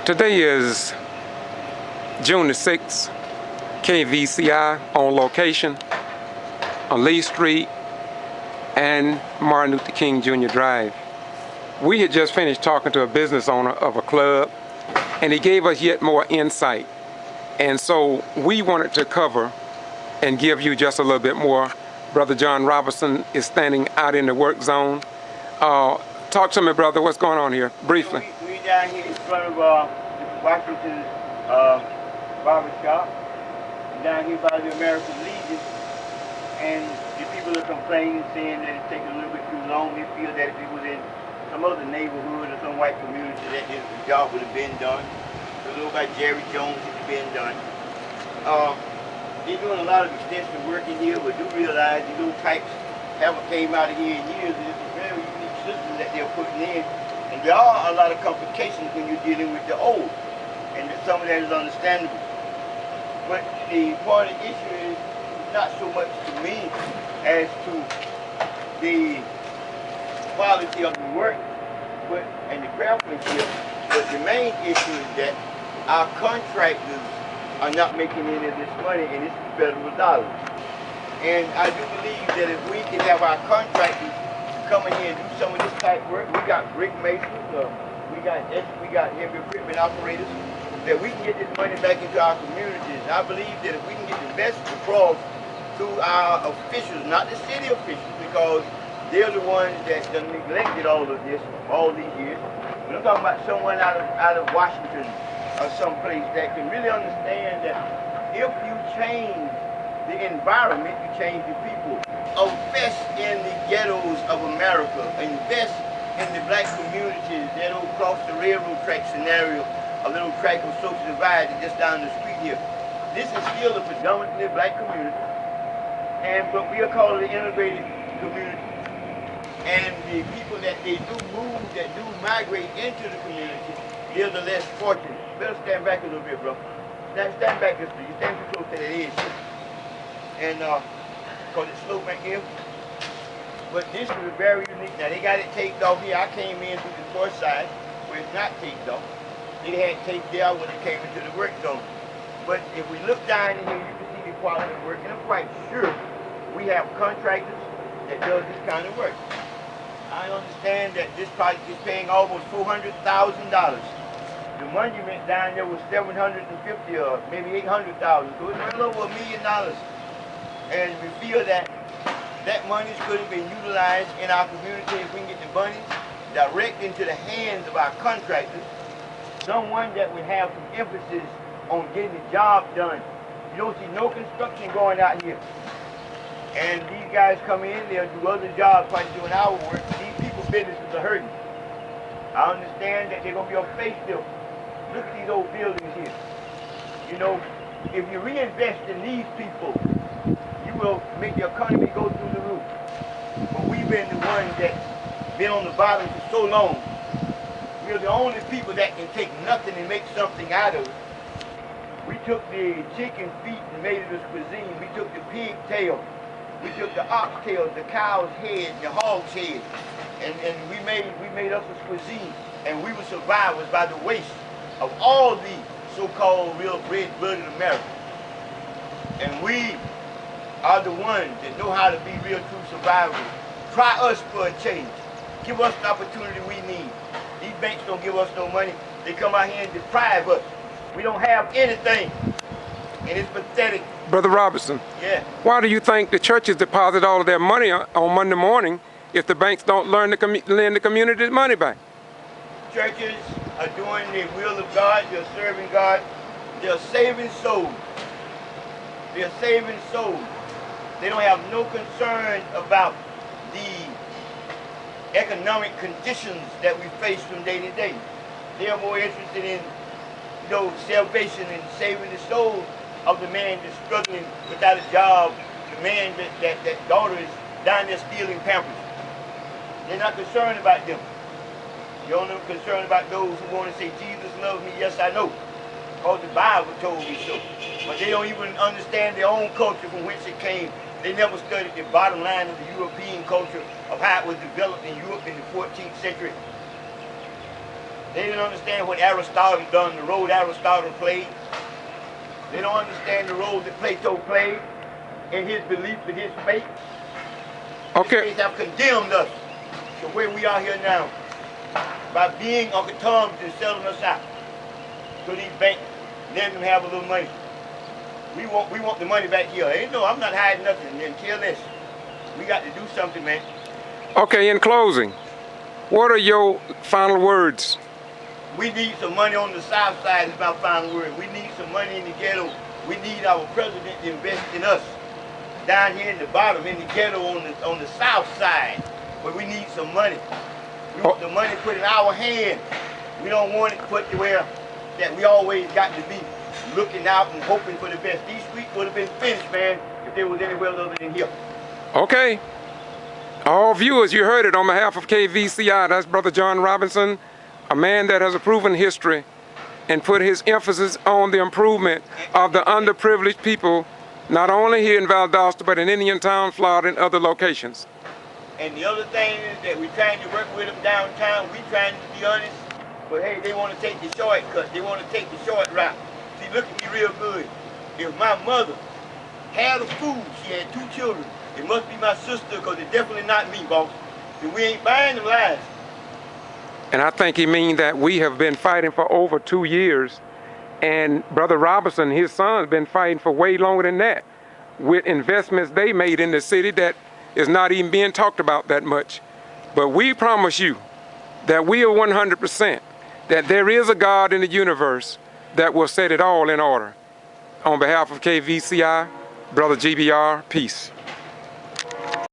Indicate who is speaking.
Speaker 1: Today is June the 6th, KVCI on location on Lee Street and Martin Luther King Jr. Drive. We had just finished talking to a business owner of a club, and he gave us yet more insight. And so we wanted to cover and give you just a little bit more. Brother John Robertson is standing out in the work zone. Talk to me, brother. What's going on here, briefly?
Speaker 2: We down here in front of Washington barber shop, down here by the American Legion, and the people are complaining, saying that it's taking a little bit too long. They feel that if it was in some other neighborhood or some white community, that the job would have been done. A little by Jerry Jones, it had been done. They're doing a lot of extensive work in here, but do realize these little types haven't came out of here in years. It's a very unique system that they're putting in. And there are a lot of complications when you're dealing with the old. And some of that is understandable. But the part of the issue is not so much to me as to the quality of the work and the craftsmanship. But the main issue is that our contractors are not making any of this money, and it's federal dollars. And I do believe that if we can have our contractors come in here and do some of this type of work, we got brick masons, we got heavy equipment operators, that we can get this money back into our communities. I believe that if we can get the message across to our officials, not the city officials, because they're the ones that done neglected all of this all these years. But I'm talking about someone out of Washington or someplace that can really understand that if you change the environment, you change the people. Invest in the ghettos of America. Invest in the black communities that don't cross the railroad track scenario, a little track of social divide just down the street here. This is still a predominantly black community, but we are called the integrated community. And the people that they do move, that do migrate into the community, they're the less fortunate. Better stand back a little bit, bro. Stand back just you stand too close to that edge. And because it's slow back here. But this is very unique. Now they got it taped off here. I came in through the north side where it's not taped off. They had taped there when they came into the work zone. But if we look down in here, you can see the quality of work. And I'm quite sure we have contractors that does this kind of work. I understand that this project is paying almost $400,000. The monument down there was $750 or maybe $800,000. So it's well over $1 million. And we feel that that money could have been utilized in our community if we can get the money direct into the hands of our contractors. Someone that would have some emphasis on getting the job done. You don't see no construction going out here. And these guys come in, they'll do other jobs by doing our work. These people's businesses are hurting. I understand that they're going to be on facelift. Look at these old buildings here. You know, if you reinvest in these people, you will make the economy go through the roof. But we've been the ones that's been on the bottom for so long. We're the only people that can take nothing and make something out of it. We took the chicken feet and made it as cuisine. We took the pig tail. We took the ox tail, the cow's head, the hog's head, and we made us a cuisine. And we were survivors by the waste of all the so-called real red-blooded Americans. And we are the ones that know how to be real true survivors. Try us for a change. Give us the opportunity we need. These banks don't give us no money. They come out here and deprive us. We don't have anything. And it's pathetic.
Speaker 1: Brother Robertson,
Speaker 2: yeah.
Speaker 1: Why do you think the churches deposit all of their money on Monday morning if the banks don't lend the community money back?
Speaker 2: Churches are doing the will of God. They're serving God. They're saving souls. They're saving souls. They don't have no concern about the economic conditions that we face from day to day. They are more interested in, salvation and saving the soul of the man that's struggling without a job, the man that daughter is down there stealing Pampers. They're not concerned about them. They're only concerned about those who want to say, Jesus loves me, yes I know, because the Bible told me so. But they don't even understand their own culture from which it came. They never studied the bottom line of the European culture, of how it was developed in Europe in the 14th century. They didn't understand what Aristotle done, the role Aristotle played. They don't understand the role that Plato played in his belief and his faith.
Speaker 1: Okay.
Speaker 2: These have condemned us to where we are here now by being Uncle Tom's and selling us out to these banks, letting them have a little money. We want the money back here. Ain't no, I'm not hiding nothing until this. We got to do something, man.
Speaker 1: Okay, in closing, what are your final words?
Speaker 2: We need some money on the south side is my final word. We need some money in the ghetto. We need our president to invest in us. Down here in the bottom, in the ghetto on the south side, but we need some money. We want the money put in our hand. We don't want it put to where that we always got to be looking out and hoping for the best. These streets would have been finished, man, if they was anywhere other than here.
Speaker 1: Okay. All viewers, you heard it on behalf of KVCI. That's Brother John Robinson, a man that has a proven history and put his emphasis on the improvement of the underprivileged people, not only here in Valdosta, but in Indiantown, Florida, and other locations.
Speaker 2: And the other thing is that we're trying to work with them downtown. We're trying to be honest, but hey, they want to take the shortcut. They want to take the short route. See, look at me real good. If my mother had a food, she had 2 children, it must be my sister, because it's definitely not me, boss. And we ain't buying them lies.
Speaker 1: And I think he means that we have been fighting for over 2 years, and Brother Robinson, his son's been fighting for way longer than that, with investments they made in the city that is not even being talked about that much. But we promise you that we are 100%, that there is a God in the universe that will set it all in order. On behalf of KVCI, Brother G.B.R., peace.